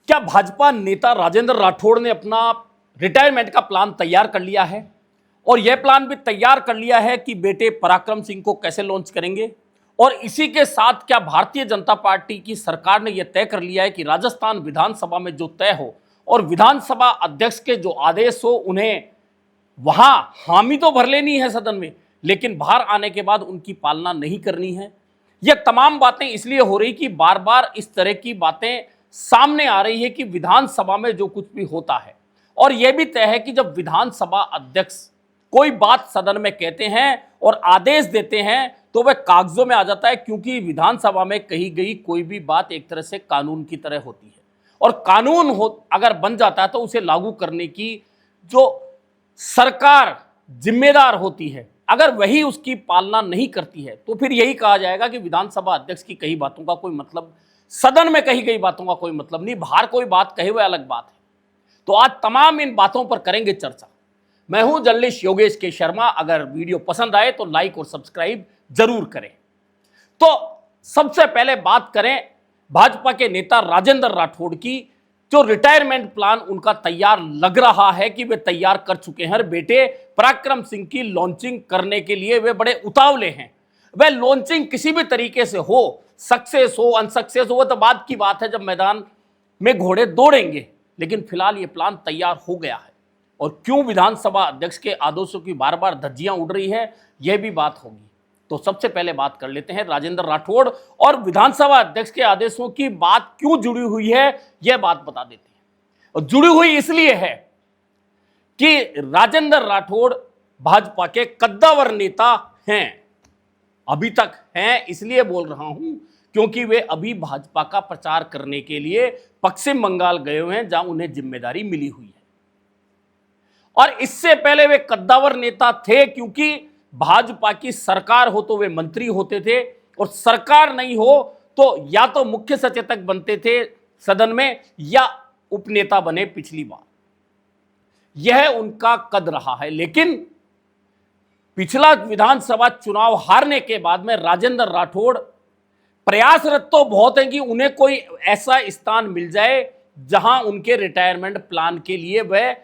क्या भाजपा नेता राजेंद्र राठौड़ ने अपना रिटायरमेंट का प्लान तैयार कर लिया है? और यह प्लान भी तैयार कर लिया है कि बेटे पराक्रम सिंह को कैसे लॉन्च करेंगे। और इसी के साथ क्या भारतीय जनता पार्टी की सरकार ने यह तय कर लिया है कि राजस्थान विधानसभा में जो तय हो और विधानसभा अध्यक्ष के जो आदेश हो उन्हें वहां हामी तो भर लेनी है सदन में, लेकिन बाहर आने के बाद उनकी पालना नहीं करनी है। यह तमाम बातें इसलिए हो रही कि बार बार इस तरह की बातें सामने आ रही है कि विधानसभा में जो कुछ भी होता है, और यह भी तय है कि जब विधानसभा अध्यक्ष कोई बात सदन में कहते हैं और आदेश देते हैं तो वह कागजों में आ जाता है, क्योंकि विधानसभा में कही गई कोई भी बात एक तरह से कानून की तरह होती है। और कानून हो अगर बन जाता है तो उसे लागू करने की जो सरकार जिम्मेदार होती है, अगर वही उसकी पालना नहीं करती है तो फिर यही कहा जाएगा कि विधानसभा अध्यक्ष की कई बातों का कोई मतलब, सदन में कही गई बातों का कोई मतलब नहीं, बाहर कोई बात कहे वह अलग बात है। तो आज तमाम इन बातों पर करेंगे चर्चा। मैं हूं जर्नलिस्ट योगेश के शर्मा। अगर वीडियो पसंद आए तो लाइक और सब्सक्राइब जरूर करें। तो सबसे पहले बात करें भाजपा के नेता राजेंद्र राठौड़ की। जो रिटायरमेंट प्लान उनका तैयार लग रहा है कि वे तैयार कर चुके हैं। बेटे पराक्रम सिंह की लॉन्चिंग करने के लिए वे बड़े उतावले हैं। वह लॉन्चिंग किसी भी तरीके से हो, सक्सेस हो अनसक्सेस हो, वो तो बाद की बात है जब मैदान में घोड़े दौड़ेंगे, लेकिन फिलहाल ये प्लान तैयार हो गया है। और क्यों विधानसभा अध्यक्ष के आदेशों की बार बार धज्जियां उड़ रही है, यह भी बात होगी। तो सबसे पहले बात कर लेते हैं राजेंद्र राठौड़ और विधानसभा अध्यक्ष के आदेशों की बात क्यों जुड़ी हुई है, यह बात बता देते हैं। और जुड़ी हुई इसलिए है कि राजेंद्र राठौड़ भाजपा के कद्दावर नेता हैं, अभी तक हैं। इसलिए बोल रहा हूं क्योंकि वे अभी भाजपा का प्रचार करने के लिए पश्चिम बंगाल गए हुए हैं, जहां उन्हें जिम्मेदारी मिली हुई है। और इससे पहले वे कद्दावर नेता थे, क्योंकि भाजपा की सरकार हो तो वे मंत्री होते थे, और सरकार नहीं हो तो या तो मुख्य सचेतक बनते थे सदन में या उपनेता बने पिछली बार। यह उनका कद रहा है। लेकिन पिछला विधानसभा चुनाव हारने के बाद में राजेंद्र राठौड़ प्रयासरत तो बहुत हैं कि उन्हें कोई ऐसा स्थान मिल जाए जहां उनके रिटायरमेंट प्लान के लिए वह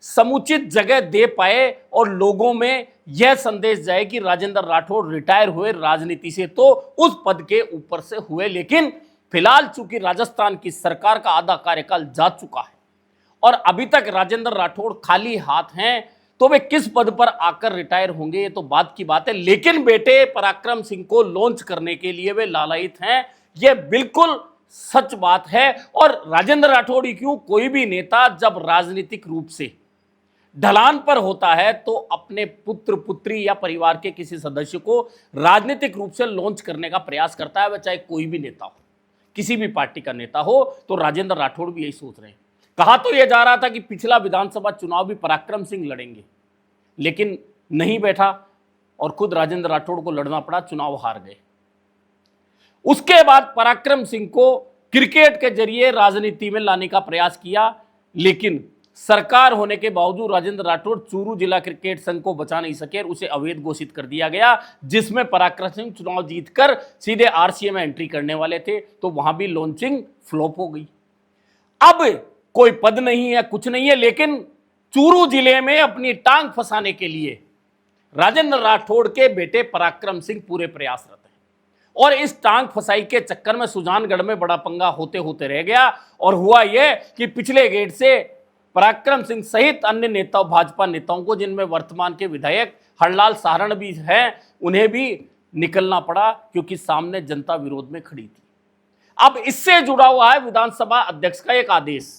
समुचित जगह दे पाए और लोगों में यह संदेश जाए कि राजेंद्र राठौड़ रिटायर हुए राजनीति से तो उस पद के ऊपर से हुए। लेकिन फिलहाल चूंकि राजस्थान की सरकार का आधा कार्यकाल जा चुका है और अभी तक राजेंद्र राठौड़ खाली हाथ हैं, तो वे किस पद पर आकर रिटायर होंगे ये तो बात की बात है। लेकिन बेटे पराक्रम सिंह को लॉन्च करने के लिए वे लालायित हैं, यह बिल्कुल सच बात है। और राजेंद्र राठौड़ ही क्यों, कोई भी नेता जब राजनीतिक रूप से ढलान पर होता है तो अपने पुत्र पुत्री या परिवार के किसी सदस्य को राजनीतिक रूप से लॉन्च करने का प्रयास करता है, वह चाहे कोई भी नेता हो, किसी भी पार्टी का नेता हो। तो राजेंद्र राठौड़ भी यही सोच रहे हैं। कहा तो यह जा रहा था कि पिछला विधानसभा चुनाव भी पराक्रम सिंह लड़ेंगे, लेकिन नहीं बैठा और खुद राजेंद्र राठौड़ को लड़ना पड़ा, चुनाव हार गए। उसके बाद पराक्रम सिंह को क्रिकेट के जरिए राजनीति में लाने का प्रयास किया, लेकिन सरकार होने के बावजूद राजेंद्र राठौड़ चूरू जिला क्रिकेट संघ को बचा नहीं सके और उसे अवैध घोषित कर दिया गया, जिसमें पराक्रम सिंह चुनाव जीतकर सीधे आरसीए में एंट्री करने वाले थे। तो वहां भी लॉन्चिंग फ्लॉप हो गई। अब कोई पद नहीं है, कुछ नहीं है, लेकिन चूरू जिले में अपनी टांग फंसाने के लिए राजेंद्र राठौड़ के बेटे पराक्रम सिंह पूरे प्रयासरत हैं। और इस टांग फंसाई के चक्कर में सुजानगढ़ में बड़ा पंगा होते होते रह गया। और हुआ यह कि पिछले गेट से पराक्रम सिंह सहित अन्य नेताओं, भाजपा नेताओं को, जिनमें वर्तमान के विधायक हरलाल सारण भी हैं, उन्हें भी निकलना पड़ा, क्योंकि सामने जनता विरोध में खड़ी थी। अब इससे जुड़ा हुआ है विधानसभा अध्यक्ष का एक आदेश।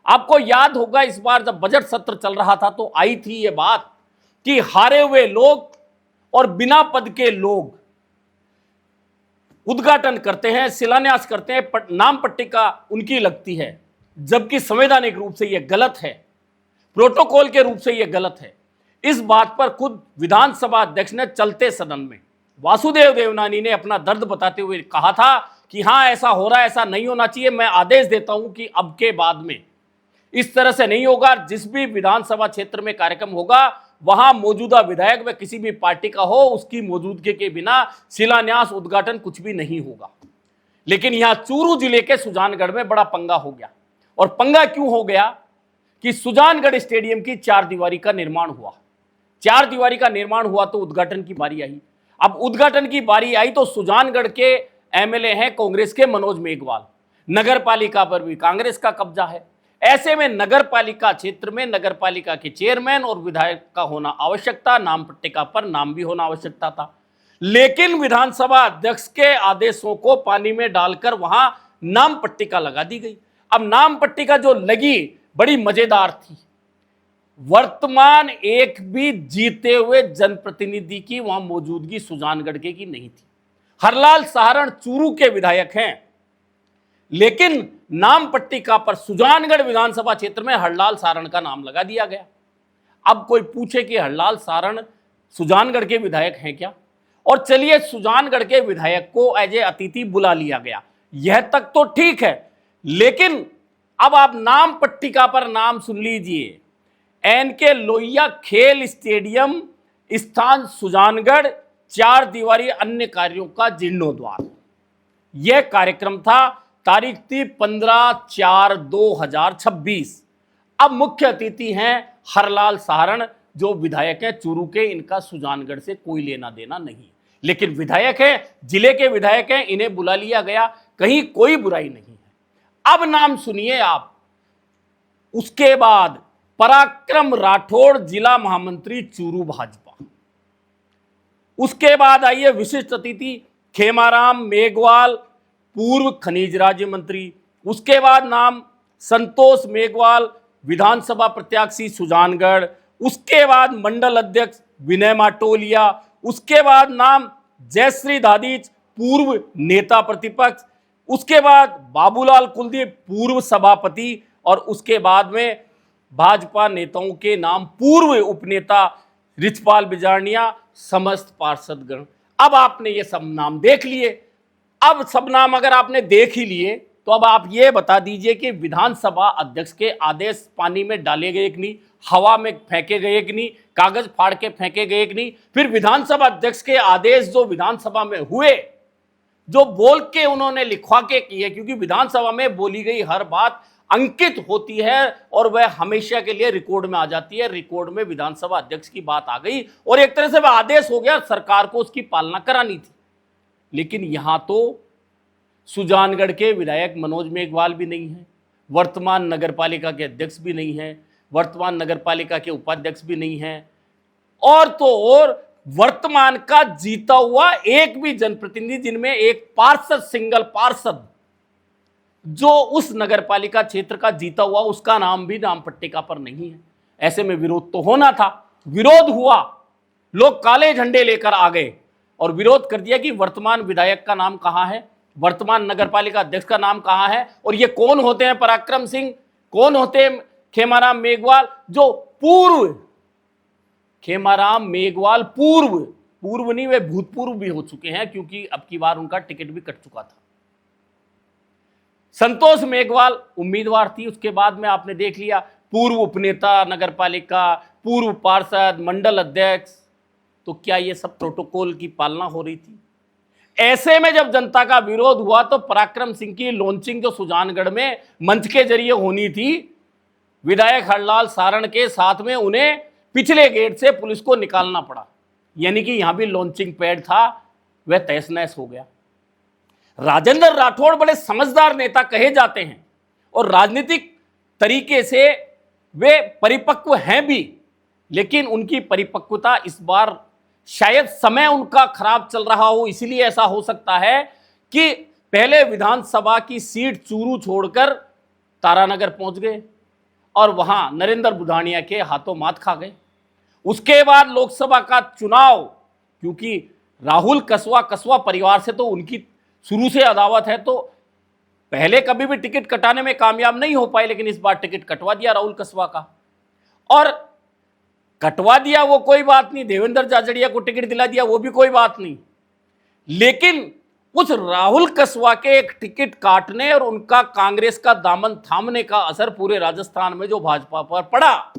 आपको याद होगा इस बार जब बजट सत्र चल रहा था तो आई थी यह बात कि हारे हुए लोग और बिना पद के लोग उद्घाटन करते हैं, शिलान्यास करते हैं, नाम पट्टिका उनकी लगती है, जबकि संवैधानिक रूप से यह गलत है, प्रोटोकॉल के रूप से यह गलत है। इस बात पर खुद विधानसभा अध्यक्ष ने चलते सदन में वासुदेव देवनानी ने अपना दर्द बताते हुए कहा था कि हां ऐसा हो रहा है, ऐसा नहीं होना चाहिए, मैं आदेश देता हूं कि अब के बाद में इस तरह से नहीं होगा। जिस भी विधानसभा क्षेत्र में कार्यक्रम होगा वहां मौजूदा विधायक व किसी भी पार्टी का हो, उसकी मौजूदगी के बिना शिलान्यास उद्घाटन कुछ भी नहीं होगा। लेकिन यहां चूरू जिले के सुजानगढ़ में बड़ा पंगा हो गया। और पंगा क्यों हो गया कि सुजानगढ़ स्टेडियम की 4 दीवारी का निर्माण हुआ। 4 दीवारी का निर्माण हुआ तो उद्घाटन की बारी आई। अब उद्घाटन की बारी आई तो सुजानगढ़ के एमएलए हैं कांग्रेस के मनोज मेघवाल, नगर पालिका पर भी कांग्रेस का कब्जा है। ऐसे में नगर पालिका क्षेत्र में नगर पालिका के चेयरमैन और विधायक का होना आवश्यकता, नाम पट्टिका पर नाम भी होना आवश्यकता था। लेकिन विधानसभा अध्यक्ष के आदेशों को पानी में डालकर वहां नाम पट्टिका लगा दी गई। अब नाम पट्टिका जो लगी बड़ी मजेदार थी। वर्तमान एक भी जीते हुए जनप्रतिनिधि की वहां मौजूदगी सुजानगढ़ के की नहीं थी। हरलाल सारण चूरू के विधायक हैं, लेकिन नाम पट्टिका पर सुजानगढ़ विधानसभा क्षेत्र में हरलाल सारण का नाम लगा दिया गया। अब कोई पूछे कि हरलाल सारण सुजानगढ़ के विधायक हैं क्या? और चलिए सुजानगढ़ के विधायक को एज ए अतिथि बुला लिया गया, यह तक तो ठीक है। लेकिन अब आप नाम पट्टिका पर नाम सुन लीजिए, एनके लोहिया खेल स्टेडियम स्थान सुजानगढ़, 4 दीवारी अन्य कार्यों का जीर्णोद्वार। यह कार्यक्रम था, तारीख थी 15/4/2026। अब मुख्य अतिथि हैं हरलाल सारण, जो विधायक हैं चूरू के, इनका सुजानगढ़ से कोई लेना देना नहीं, लेकिन विधायक हैं, जिले के विधायक हैं, इन्हें बुला लिया गया, कहीं कोई बुराई नहीं है। अब नाम सुनिए आप। उसके बाद पराक्रम राठौड़, जिला महामंत्री चूरू भाजपा। उसके बाद आइए विशिष्ट अतिथि खेमाराम मेघवाल, पूर्व खनिज राज्य मंत्री। उसके बाद नाम संतोष मेघवाल, विधानसभा प्रत्याशी सुजानगढ़। उसके बाद मंडल अध्यक्ष विनय माटोलिया। उसके बाद नाम जयश्री दादीच, पूर्व नेता प्रतिपक्ष। उसके बाद बाबूलाल कुलदीप, पूर्व सभापति। और उसके बाद में भाजपा नेताओं के नाम, पूर्व उपनेता रिचपाल बिजारनिया, समस्त पार्षदगण। अब आपने ये सब नाम देख लिए। अब सब नाम अगर आपने देख ही लिए तो अब आप ये बता दीजिए कि विधानसभा अध्यक्ष के आदेश पानी में डाले गए कि नहीं, हवा में फेंके गए कि नहीं, कागज फाड़ के फेंके गए कि नहीं। फिर विधानसभा अध्यक्ष के आदेश जो विधानसभा में हुए, जो बोल के उन्होंने लिखवा के किए, क्योंकि विधानसभा में बोली गई हर बात अंकित होती है और वह हमेशा के लिए रिकॉर्ड में आ जाती है। रिकॉर्ड में विधानसभा अध्यक्ष की बात आ गई और एक तरह से वह आदेश हो गया, सरकार को उसकी पालना करानी थी। लेकिन यहां तो सुजानगढ़ के विधायक मनोज मेघवाल भी नहीं है, वर्तमान नगरपालिका के अध्यक्ष भी नहीं है, वर्तमान नगरपालिका के उपाध्यक्ष भी नहीं है, और तो और वर्तमान का जीता हुआ एक भी जनप्रतिनिधि, जिनमें एक पार्षद, सिंगल पार्षद जो उस नगरपालिका क्षेत्र का जीता हुआ, उसका नाम भी नाम पट्टिका पर नहीं है। ऐसे में विरोध तो होना था, विरोध हुआ, लोग काले झंडे लेकर आ गए और विरोध कर दिया कि वर्तमान विधायक का नाम कहां है, वर्तमान नगरपालिका अध्यक्ष का नाम कहां है, और ये कौन होते हैं पराक्रम सिंह, कौन होते हैं खेमाराम मेघवाल, जो पूर्व खेमाराम मेघवाल पूर्व नहीं, वे भूतपूर्व भी हो चुके हैं, क्योंकि अब की बार उनका टिकट भी कट चुका था। संतोष मेघवाल उम्मीदवार थी, उसके बाद में आपने देख लिया पूर्व उपनेता नगरपालिका, पूर्व पार्षद, मंडल अध्यक्ष। तो क्या ये सब प्रोटोकॉल की पालना हो रही थी? ऐसे में जब जनता का विरोध हुआ तो पराक्रम सिंह की लॉन्चिंग जो सुजानगढ़ में मंच के जरिए होनी थी, विधायक हरलाल सारण के साथ में उन्हें पिछले गेट से पुलिस को निकालना पड़ा। यानी कि यहां भी लॉन्चिंग पैड था, वह तहस नहस हो गया। राजेंद्र राठौड़ बड़े समझदार नेता कहे जाते हैं और राजनीतिक तरीके से वे परिपक्व हैं भी, लेकिन उनकी परिपक्वता इस बार शायद समय उनका खराब चल रहा हो, इसलिए ऐसा हो सकता है कि पहले विधानसभा की सीट चूरू छोड़कर तारानगर पहुंच गए और वहां नरेंद्र बुधानिया के हाथों मात खा गए। उसके बाद लोकसभा का चुनाव, क्योंकि राहुल कसवा परिवार से तो उनकी शुरू से अदावत है, तो पहले कभी भी टिकट कटाने में कामयाब नहीं हो पाए, लेकिन इस बार टिकट कटवा दिया राहुल कसवा का। और कटवा दिया वो कोई बात नहीं, देवेंद्र झाझड़िया को टिकट दिला दिया वो भी कोई बात नहीं, लेकिन उस राहुल कसवा के एक टिकट काटने और उनका कांग्रेस का दामन थामने का असर पूरे राजस्थान में जो भाजपा पर पड़ा,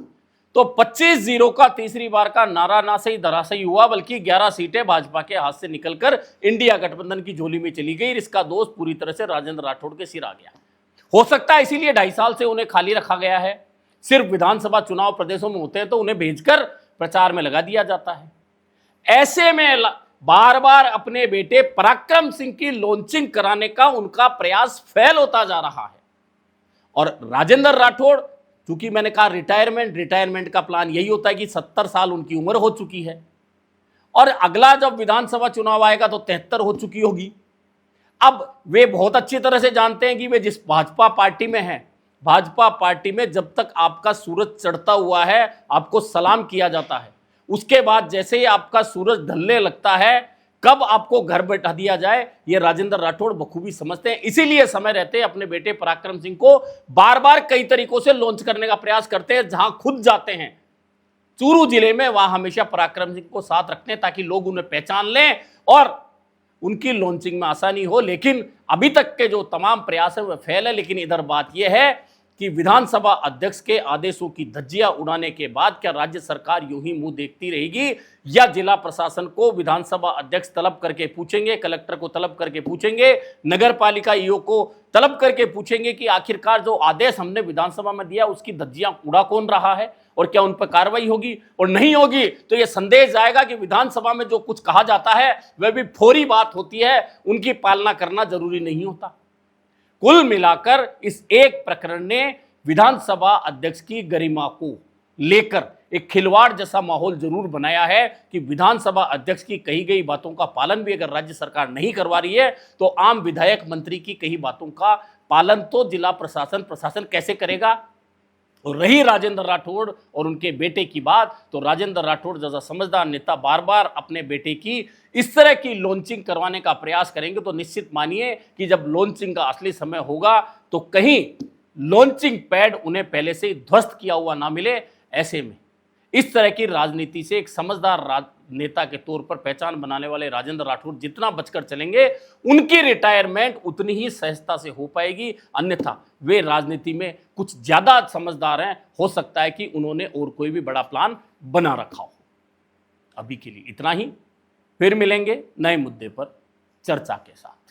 तो 25-0 का तीसरी बार का नारा ना सही धराशायी हुआ, बल्कि 11 सीटें भाजपा के हाथ से निकलकर इंडिया गठबंधन की झोली में चली गई। इसका दोष पूरी तरह से राजेंद्र राठौड़ के सिर आ गया। हो सकता है इसीलिए 2.5 साल से उन्हें खाली रखा गया है। सिर्फ विधानसभा चुनाव प्रदेशों में होते हैं तो उन्हें भेजकर प्रचार में लगा दिया जाता है। ऐसे में बार बार अपने बेटे पराक्रम सिंह की लॉन्चिंग कराने का उनका प्रयास फेल होता जा रहा है। और राजेंद्र राठौड़, चूंकि मैंने कहा रिटायरमेंट का प्लान यही होता है कि 70 साल उनकी उम्र हो चुकी है और अगला जब विधानसभा चुनाव आएगा तो 73 हो चुकी होगी। अब वे बहुत अच्छी तरह से जानते हैं कि वे जिस भाजपा पार्टी में हैं, भाजपा पार्टी में जब तक आपका सूरज चढ़ता हुआ है आपको सलाम किया जाता है, उसके बाद जैसे ही आपका सूरज ढलने लगता है कब आपको घर बैठा दिया जाए, ये राजेंद्र राठौड़ बखूबी समझते हैं। इसीलिए समय रहते अपने बेटे पराक्रम सिंह को बार बार कई तरीकों से लॉन्च करने का प्रयास करते हैं। जहां खुद जाते हैं चूरू जिले में, वहां हमेशा पराक्रम सिंह को साथ रखते हैं ताकि लोग उन्हें पहचान लें और उनकी लॉन्चिंग में आसानी हो। लेकिन अभी तक के जो तमाम प्रयास है वह फेल है। लेकिन इधर बात यह है कि विधानसभा अध्यक्ष के आदेशों की धज्जियां उड़ाने के बाद क्या राज्य सरकार यूं ही मुंह देखती रहेगी, या जिला प्रशासन को विधानसभा अध्यक्ष तलब करके पूछेंगे, कलेक्टर को तलब करके पूछेंगे, नगर पालिका ईओ को तलब करके पूछेंगे कि आखिरकार जो आदेश हमने विधानसभा में दिया उसकी धज्जियां उड़ा कौन रहा है और क्या उन पर कार्रवाई होगी। और नहीं होगी तो यह संदेश जाएगा कि विधानसभा में जो कुछ कहा जाता है वह भी फौरी बात होती है, उनकी पालना करना जरूरी नहीं होता। कुल मिलाकर इस एक प्रकरण ने विधानसभा अध्यक्ष की गरिमा को लेकर एक खिलवाड़ जैसा माहौल जरूर बनाया है कि विधानसभा अध्यक्ष की कही गई बातों का पालन भी अगर राज्य सरकार नहीं करवा रही है तो आम विधायक मंत्री की कही बातों का पालन तो जिला प्रशासन कैसे करेगा। और रही राजेंद्र राठौड़ और उनके बेटे की बात, तो राजेंद्र राठौड़ जैसा समझदार नेता बार बार अपने बेटे की इस तरह की लॉन्चिंग करवाने का प्रयास करेंगे तो निश्चित मानिए कि जब लॉन्चिंग का असली समय होगा तो कहीं लॉन्चिंग पैड उन्हें पहले से ही ध्वस्त किया हुआ ना मिले। ऐसे में इस तरह की राजनीति से एक समझदार नेता के तौर पर पहचान बनाने वाले राजेंद्र राठौड़ जितना बचकर चलेंगे उनकी रिटायरमेंट उतनी ही सहजता से हो पाएगी। अन्यथा वे राजनीति में कुछ ज्यादा समझदार हैं, हो सकता है कि उन्होंने और कोई भी बड़ा प्लान बना रखा हो। अभी के लिए इतना ही, फिर मिलेंगे नए मुद्दे पर चर्चा के साथ।